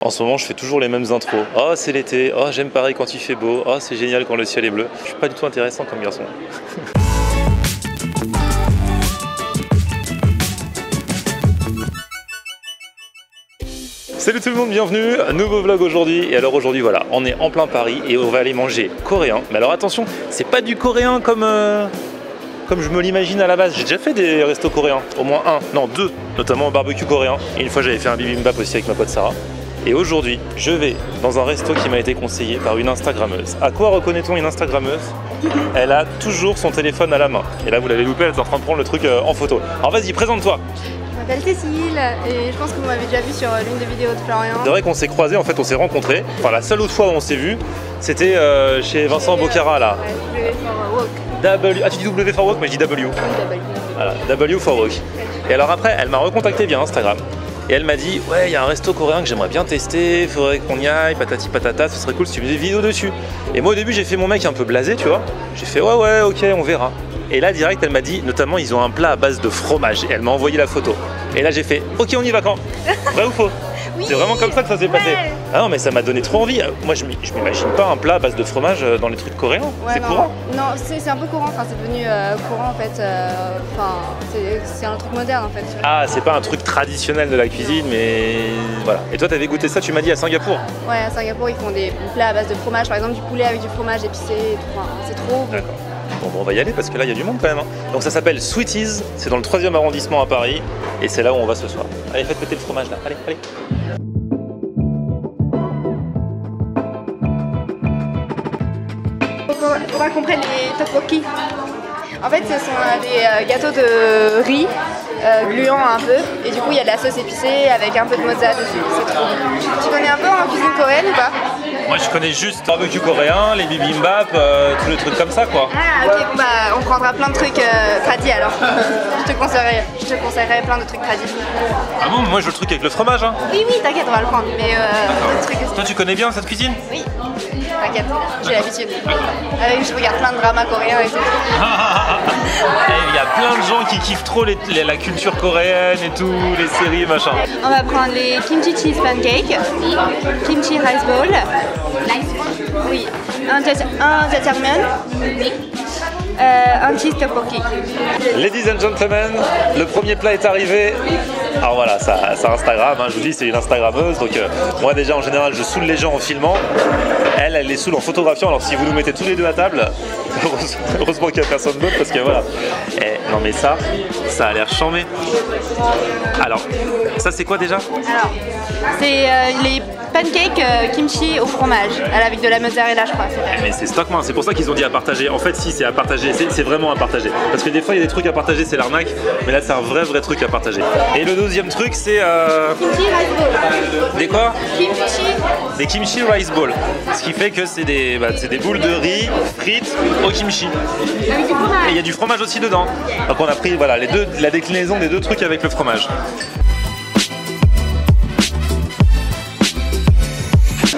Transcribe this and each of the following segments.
En ce moment, je fais toujours les mêmes intros. Oh, c'est l'été. Oh, j'aime Paris quand il fait beau. Oh, c'est génial quand le ciel est bleu. Je suis pas du tout intéressant comme garçon. Salut tout le monde, bienvenue, nouveau vlog aujourd'hui. Et alors aujourd'hui voilà, on est en plein Paris et on va aller manger coréen. Mais alors attention, c'est pas du coréen comme je me l'imagine à la base. J'ai déjà fait des restos coréens, au moins un, non deux, notamment un barbecue coréen. Et une fois j'avais fait un bibimbap aussi avec ma pote Sarah. Et aujourd'hui, je vais dans un resto qui m'a été conseillé par une Instagrammeuse. À quoi reconnaît-on une Instagrammeuse? Elle a toujours son téléphone à la main. Et là vous l'avez loupé, elle est en train de prendre le truc en photo. Alors vas-y, présente-toi. Je m'appelle Cécile et je pense que vous m'avez déjà vu sur l'une des vidéos de Florian. C'est vrai qu'on s'est croisés, en fait on s'est rencontrés. Enfin la seule autre fois où on s'est vu, c'était chez Vincent Bocara là. Ouais, W for Walk. Ah tu dis W for Walk, mais je dis W. Oui, W. Voilà, W for Walk. Et alors après, elle m'a recontacté via Instagram. Et elle m'a dit, ouais, il y a un resto coréen que j'aimerais bien tester, faudrait qu'on y aille, patati patata, ce serait cool si tu faisais des vidéos dessus. Et moi au début j'ai fait mon mec un peu blasé, tu vois. J'ai fait ouais, ok, on verra. Et là direct elle m'a dit, notamment ils ont un plat à base de fromage. Et elle m'a envoyé la photo. Et là j'ai fait, ok on y va quand? Vrai ou faux? Oui. C'est vraiment comme ça que ça s'est passé. Ah non mais ça m'a donné trop envie. Moi je m'imagine pas un plat à base de fromage dans les trucs coréens. Ouais, c'est courant? Non, c'est un peu courant, enfin c'est devenu courant en fait. C'est un truc moderne en fait. Ah c'est pas un truc traditionnel de la cuisine mais voilà. Et toi t'avais goûté ça, tu m'as dit à Singapour? Ouais, à Singapour ils font des plats à base de fromage, par exemple du poulet avec du fromage épicé et tout. Enfin, c'est trop bon. D'accord. Bon, on va y aller parce que là il y a du monde quand même. Donc ça s'appelle Sweeties, c'est dans le 3e arrondissement à Paris et c'est là où on va ce soir. Allez, faites péter le fromage là, allez. Faudra qu'on prenne les tteokbokki. En fait, ce sont des gâteaux de riz gluants un peu, et du coup il y a de la sauce épicée avec un peu de mozza dessus. C'est trop bon. Tu connais un peu en cuisine coréenne ou pas? Moi je connais juste barbecue coréen, les bibimbap, tous les trucs comme ça quoi. Ah ok, bon bah on prendra plein de trucs tradis alors. je te conseillerais plein de trucs tradis. Ah bon, moi je veux le truc avec le fromage hein. Oui, t'inquiète, on va le prendre, mais d'autres trucs aussi. Toi tu connais bien cette cuisine? Oui, t'inquiète, j'ai l'habitude. Je regarde plein de dramas coréens et tout. Il y a plein de gens qui kiffent trop la culture coréenne et tout, les séries machin. On va prendre les kimchi cheese pancakes, kimchi rice bowl. Oui, un jjajangmyeon, un cheese tteokbokki. Ladies and gentlemen, le premier plat est arrivé. Alors voilà, ça Instagram, hein, je vous dis c'est une Instagrammeuse, donc moi déjà en général je saoule les gens en filmant, elle les saoule en photographiant, alors si vous nous mettez tous les deux à table, heureusement qu'il n'y a personne d'autre parce que voilà. Non mais ça a l'air chambé. Alors, ça c'est quoi déjà? Alors, c'est les pancakes kimchi au fromage, avec de la mozzarella je crois. Mais c'est stockman, c'est pour ça qu'ils ont dit à partager. En fait si c'est à partager, c'est vraiment à partager. Parce que des fois il y a des trucs à partager, c'est l'arnaque, mais là c'est un vrai truc à partager. Et le deuxième truc c'est... Kimchi rice ball. Des quoi? Kimchi. Des kimchi rice ball. Ce qui fait que c'est des boules de riz frites au kimchi. Avec du fromage. Et il y a du fromage aussi dedans. Donc on a pris voilà, la déclinaison des deux trucs avec le fromage.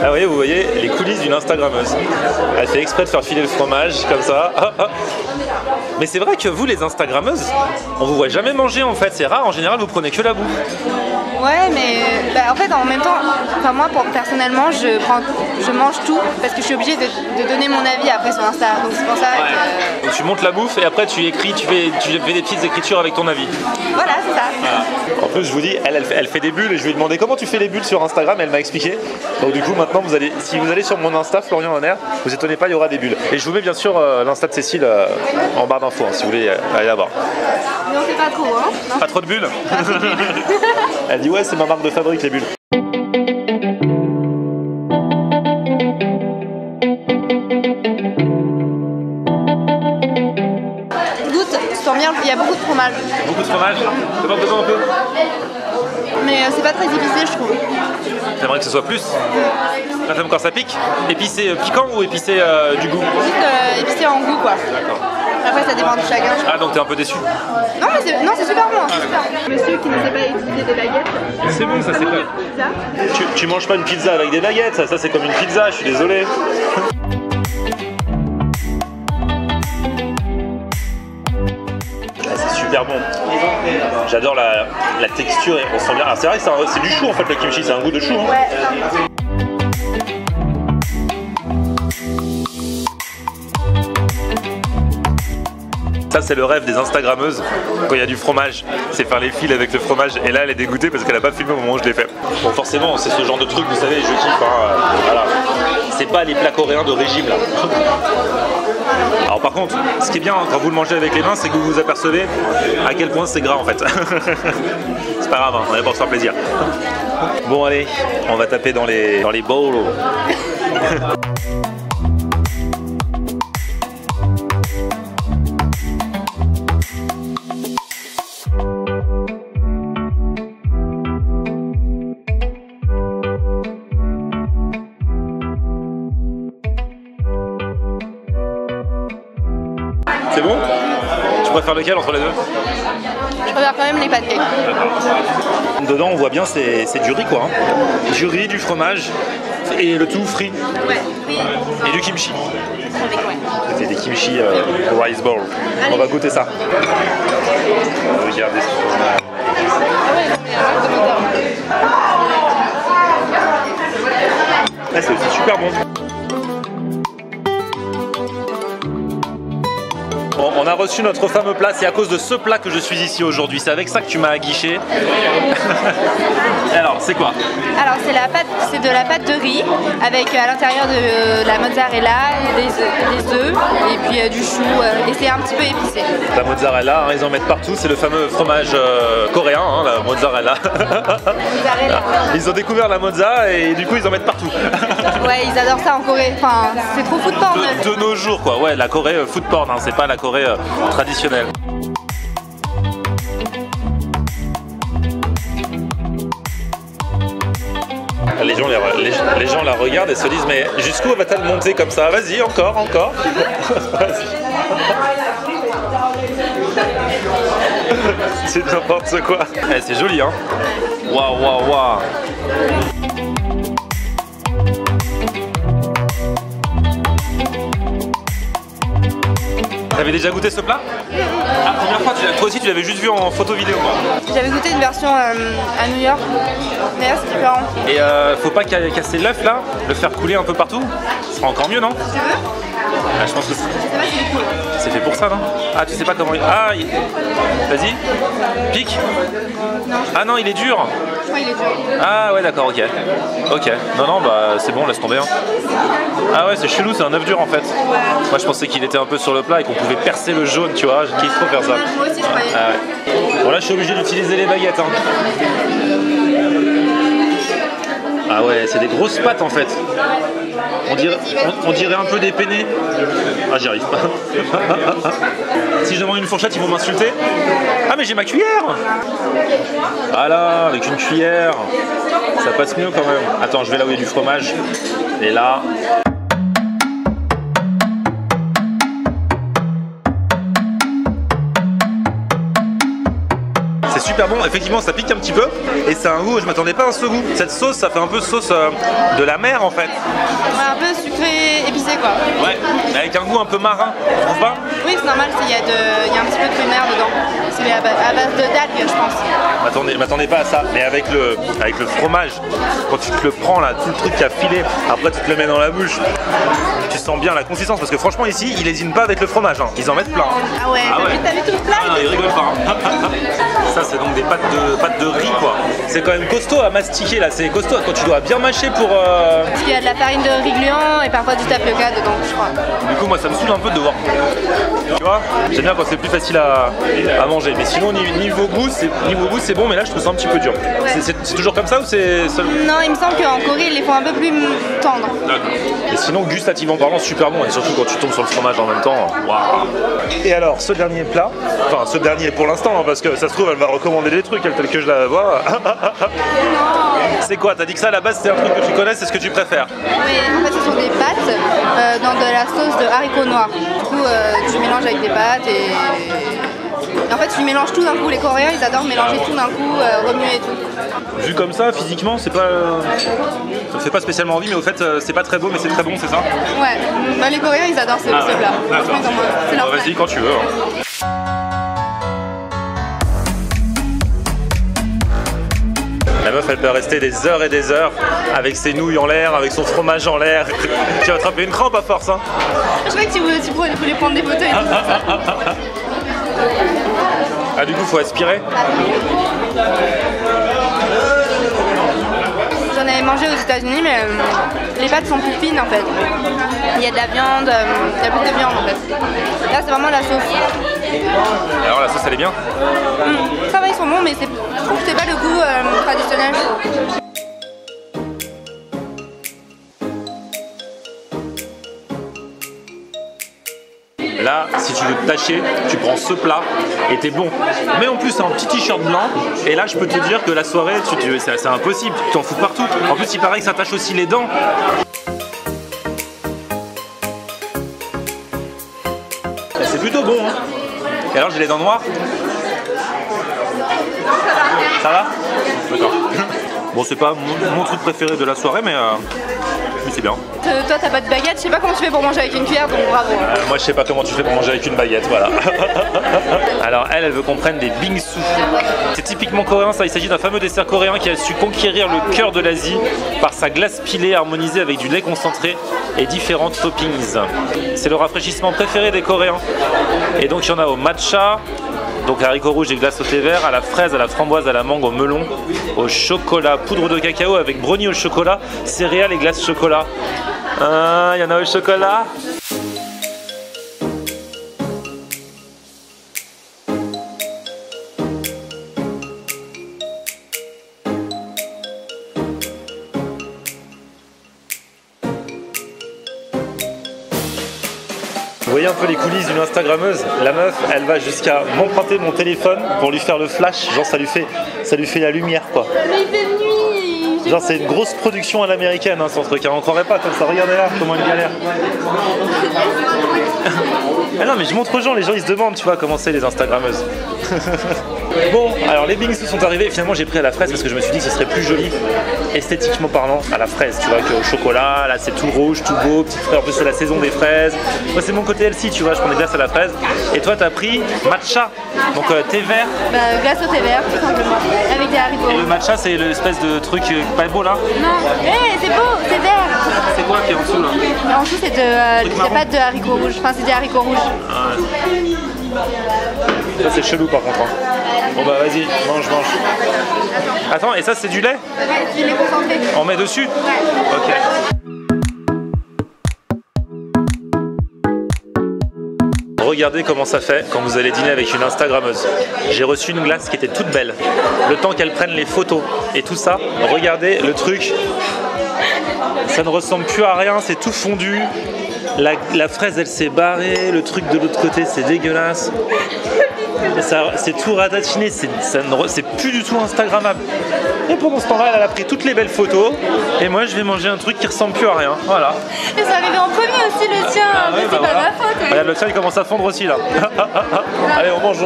Ah vous voyez les coulisses d'une Instagrammeuse. Elle fait exprès de faire filer le fromage comme ça. Mais c'est vrai que vous les Instagrammeuses, on vous voit jamais manger en fait, c'est rare, en général vous prenez que la bouffe. Ouais mais en fait en même temps, moi personnellement je mange tout parce que je suis obligée de donner mon avis après sur Insta. Donc c'est pour ça que... Donc tu montes la bouffe et après tu écris, tu fais des petites écritures avec ton avis. Voilà, c'est ça. Voilà. En plus je vous dis, elle fait des bulles et je lui ai demandé comment tu fais les bulles sur Instagram, elle m'a expliqué. Donc du coup maintenant si vous allez sur mon Insta Florian Honner, vous étonnez pas, il y aura des bulles. Et je vous mets bien sûr l'Insta de Cécile en barre d'infos hein, si vous voulez aller la voir. Mais on fait pas trop hein. Non. Pas trop de bulles. Elle dit ouais c'est ma marque de fabrique les bulles. Goûte, tu sens bien, il y a beaucoup de fromage. Beaucoup de fromage? T'as pas besoin un peu? Mais c'est pas très épicé je trouve. T'aimerais que ce soit plus? Là t'aimes quand ça pique? Épicé piquant ou épicé du goût? Juste épicé en goût quoi. D'accord. Après ça dépend de chacun. Ah donc t'es un peu déçu? Non mais c'est super bon. Monsieur qui ne sait pas utiliser des baguettes. C'est bon ça, c'est quoi? Tu manges pas une pizza avec des baguettes, ça c'est comme une pizza, je suis désolé. C'est super bon. J'adore la texture et on sent bien. Ah, c'est vrai que c'est du chou en fait le kimchi, c'est un goût de chou. Hein. Ouais. Ça c'est le rêve des Instagrammeuses quand il y a du fromage, c'est faire les fils avec le fromage. Et là elle est dégoûtée parce qu'elle a pas filmé au moment où je l'ai fait. Bon forcément c'est ce genre de truc, vous savez, je kiffe. Hein, voilà. C'est pas les plats coréens de régime là. Alors par contre, ce qui est bien quand vous le mangez avec les mains, c'est que vous vous apercevez à quel point c'est gras en fait. C'est pas grave, hein, on est pour se faire plaisir. Bon allez, on va taper dans les bowls. C'est bon? Tu préfères lequel entre les deux? Je préfère quand même les pancakes. Dedans on voit bien c'est du riz quoi. Hein. Du riz, du fromage et le tout frit. Ouais, oui. Et du kimchi. Ouais. C'est des kimchi rice bowl. Allez. On va goûter ça. Regardez ce qu'on a. Ah, c'est aussi super bon. Bon, on a reçu notre fameux plat, c'est à cause de ce plat que je suis ici aujourd'hui. C'est avec ça que tu m'as aguiché. Alors, c'est quoi? Alors c'est de la pâte de riz avec à l'intérieur de la mozzarella, des œufs et puis du chou et c'est un petit peu épicé. La mozzarella, hein, ils en mettent partout, c'est le fameux fromage coréen, hein, la mozzarella. Mozzarella. Ils ont découvert la mozza et du coup ils en mettent partout. Ouais, ils adorent ça en Corée. Enfin, c'est trop food porn. De nos jours quoi, ouais, la Corée food porn, hein, c'est pas la Corée traditionnelle. Les gens la regardent et se disent mais jusqu'où va-t-elle monter comme ça? Vas-y, encore. C'est n'importe quoi. Eh, c'est joli hein. Waouh. T'avais déjà goûté ce plat? La première fois, toi aussi tu l'avais juste vu en photo vidéo quoi. J'avais goûté une version à New York, mais là c'est différent. Et faut pas casser l'œuf là, le faire couler un peu partout, ce sera encore mieux non? Tu veux? Ah, je pense que Je sais pas si c'est cool. c'est fait pour ça non? Ah tu sais pas comment il... Ah vas-y, pique. Ah non il est dur. Je crois qu'il est dur. Ah ouais d'accord, ok. Non bah c'est bon, laisse tomber hein. Ah ouais c'est chelou, c'est un œuf dur en fait. Ouais. Moi je pensais qu'il était un peu sur le plat et qu'on pouvait percer le jaune, tu vois, je kiffe trop faire ça. Moi aussi je croyais. Ah ouais. Bon là je suis obligé d'utiliser les baguettes hein. Ah ouais, c'est des grosses pâtes en fait. On dirait un peu des penne. Ah j'y arrive pas. Si je demande une fourchette ils vont m'insulter. Ah mais j'ai ma cuillère. Voilà, avec une cuillère ça passe mieux quand même. Attends, je vais là où il y a du fromage. Et là... C'est super bon, effectivement ça pique un petit peu et c'est un goût, je m'attendais pas à ce goût. Cette sauce, ça fait un peu sauce de la mer en fait. Ouais, un peu sucré, épicé quoi. Ouais, mais avec un goût un peu marin, tu trouves pas? Oui c'est normal, il y a un petit peu de fruits de mer dedans. C'est à base de d'algues je pense. M'attendais pas à ça, mais avec le fromage, quand tu te le prends là, tout le truc qui a filé, après tu te le mets dans la bouche, tu sens bien la consistance parce que franchement ici ils lésinent pas avec le fromage, hein. Ils en mettent plein. Ah ouais, t'as vu tout le plat? Ah non, ils rigolent pas. Hein. Ça c'est donc des pâtes de riz quoi. C'est quand même costaud à mastiquer là, c'est costaud quand tu dois bien mâcher pour... Parce qu'il y a de la farine de riz gluant et parfois du tapioca dedans je crois. Du coup moi ça me saoule un peu de devoir... Tu vois, j'aime bien quand c'est plus facile à manger, mais sinon niveau goût c'est bon, mais là je trouve ça un petit peu dur. Ouais. C'est toujours comme ça ou c'est seul? Non, il me semble qu'en Corée ils les font un peu plus tendres. D'accord. Et sinon gustativement parlant super bon, et surtout quand tu tombes sur le fromage en même temps, waouh. Et alors ce dernier plat, enfin ce dernier pour l'instant hein, parce que ça se trouve elle va recommander des trucs elle, tel que je la vois. C'est quoi? T'as dit que ça à la base c'est un truc que tu connais, c'est ce que tu préfères? Oui, en fait ce sont des pâtes dans de la sauce de haricots noirs. Du coup tu mélanges avec des pâtes et en fait tu mélanges tout d'un coup. Les Coréens ils adorent mélanger tout d'un coup, remuer et tout. Vu comme ça, physiquement, c'est pas... ça me fait pas spécialement envie, mais au fait c'est pas très beau mais c'est très bon, c'est ça? Ouais, bah, les Coréens ils adorent ce plat. D'accord. C'est leur Vas-y quand tu veux. Hein. La meuf elle peut rester des heures et des heures avec ses nouilles en l'air, avec son fromage en l'air. Tu vas attraper une crampe à force hein. Je crois que tu voulais prendre des photos et tout ça. Ah, du coup, faut aspirer. J'en avais mangé aux États-Unis, mais les pâtes sont plus fines en fait. Il y a de la viande, il y a plus de viande en fait. Là, c'est vraiment la sauce. Alors, la sauce, elle est bien? Ça va, ils sont bons, mais je trouve que c'est pas le goût traditionnel. Là, si tu veux te tâcher, tu prends ce plat et t'es bon. Mais en plus, c'est un petit t-shirt blanc. Et là, je peux te dire que la soirée, c'est impossible. Tu t'en fous partout. En plus, il paraît que ça tâche aussi les dents. C'est plutôt bon. Hein. Et alors, j'ai les dents noires. Ça va? D'accord. Bon, c'est pas mon truc préféré de la soirée, mais c'est bien. Toi, t'as pas de baguette, je sais pas comment tu fais pour manger avec une cuillère, donc bravo. Moi, je sais pas comment tu fais pour manger avec une baguette, voilà. Alors, elle veut qu'on prenne des bingsu. C'est typiquement coréen, ça. Il s'agit d'un fameux dessert coréen qui a su conquérir le cœur de l'Asie par sa glace pilée harmonisée avec du lait concentré et différentes toppings. C'est le rafraîchissement préféré des Coréens. Et donc, il y en a au matcha, donc haricots rouges et glace au thé vert, à la fraise, à la framboise, à la mangue, au melon, au chocolat, poudre de cacao avec brownie au chocolat, céréales et glace chocolat. Il y en a au chocolat. Vous voyez un peu les coulisses d'une Instagrammeuse. La meuf, elle va jusqu'à m'emprunter mon téléphone pour lui faire le flash. Genre ça lui fait la lumière quoi. Mais il fait nuit. Genre c'est une grosse production à l'américaine hein, son truc. On croirait pas comme ça. Regardez là comment elle galère. Ah non mais je montre aux gens, les gens ils se demandent tu vois comment c'est les Instagrammeuses. Bon, alors les bingsu sont arrivés. Finalement j'ai pris à la fraise parce que je me suis dit que ce serait plus joli esthétiquement parlant à la fraise, tu vois, qu'au chocolat. Là c'est tout rouge, tout beau, petit frais. En plus c'est la saison des fraises. Moi c'est mon côté Elsie, tu vois, je prends des glaces à la fraise. Et toi t'as pris matcha, donc thé vert. Bah glace au thé vert tout simplement, avec des haricots. Et le matcha c'est l'espèce de truc pas beau là. Non, c'est beau, c'est vert. C'est quoi qui est en dessous là? En dessous c'est des pâtes de haricots rouges, enfin c'est des haricots rouges. Ah ouais. Ça c'est chelou par contre. Hein. Bon bah vas-y, mange. Attends, et ça c'est du lait? Ouais, du lait concentré. On met dessus? Ouais. Ok. Regardez comment ça fait quand vous allez dîner avec une Instagrammeuse. J'ai reçu une glace qui était toute belle. Le temps qu'elle prenne les photos et tout ça, regardez le truc. Ça ne ressemble plus à rien, c'est tout fondu. La fraise elle s'est barrée, le truc de l'autre côté c'est dégueulasse. C'est tout ratatiné, c'est plus du tout instagrammable. Et pendant ce temps-là, elle a pris toutes les belles photos. Et moi, je vais manger un truc qui ressemble plus à rien. Voilà. Et c'est arrivé en premier aussi le tien, mais c'est pas ma faute. Oui. Regarde, le tien il commence à fondre aussi là. Allez, on mange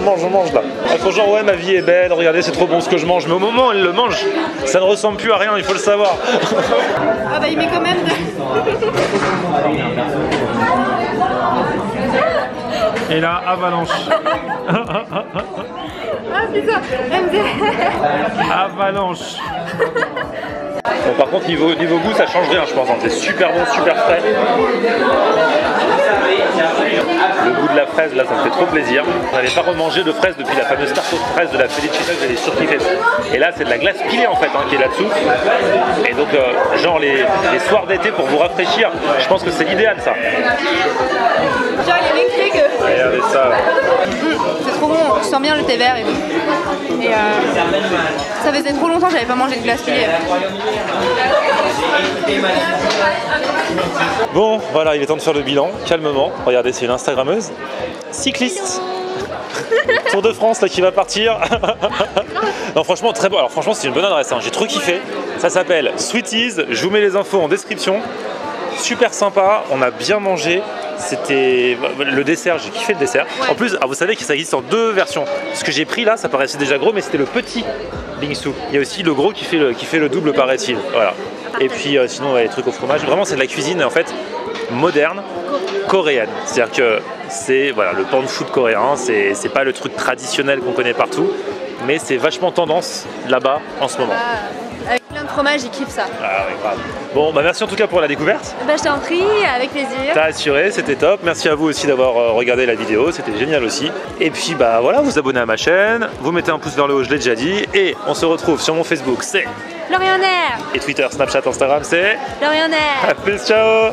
là. Elle faut genre ouais, ma vie est belle, regardez, c'est trop bon ce que je mange. Mais au moment où elle le mange, ça ne ressemble plus à rien, il faut le savoir. Ah bah il met quand même Et là, avalanche. Ah putain, Avalanche. Bon, par contre, niveau goût, ça change rien, je pense. Hein. C'est super bon, super frais. Le goût de la fraise, là, ça me fait trop plaisir. On n'avait pas remangé de fraises depuis la fameuse tarte aux fraises de la Felicita que j'avais surkiffé. Et là, c'est de la glace pilée en fait, hein, qui est là-dessous. Et donc, genre les soirs d'été pour vous rafraîchir, je pense que c'est l'idéal, ça. genre il y avait écrit que... Regardez ça. C'est trop bon, je sens bien le thé vert et tout. Et ça faisait trop longtemps que j'avais pas mangé de glace pilée. Bon, voilà, il est temps de faire le bilan, calmement. Regardez, c'est une Instagrammeuse cycliste. Tour de France là qui va partir. Non franchement très bon. Alors franchement c'est une bonne adresse, hein. J'ai trop kiffé. Ça s'appelle Sweeties. Je vous mets les infos en description. Super sympa, on a bien mangé. C'était le dessert, j'ai kiffé le dessert. En plus, vous savez que ça existe en deux versions. Ce que j'ai pris là, ça paraissait déjà gros, mais c'était le petit bingsu. Il y a aussi le gros qui fait le double, paraît-il. Voilà. Et puis sinon, les trucs au fromage. Vraiment, c'est de la cuisine en fait moderne, coréenne. C'est-à-dire que c'est voilà, le pan de food coréen. C'est pas le truc traditionnel qu'on connaît partout, mais c'est vachement tendance là-bas en ce moment. Avec plein de fromage, ils kiffent ça. Ah ouais, grave. Bon, bah merci en tout cas pour la découverte. Bah, je t'en prie, avec plaisir. T'as assuré, c'était top. Merci à vous aussi d'avoir regardé la vidéo, c'était génial aussi. Et puis bah voilà, vous abonnez à ma chaîne, vous mettez un pouce vers le haut, je l'ai déjà dit. Et on se retrouve sur mon Facebook, c'est Lorient Air. Et Twitter, Snapchat, Instagram, c'est Lorient Air. À plus, ciao.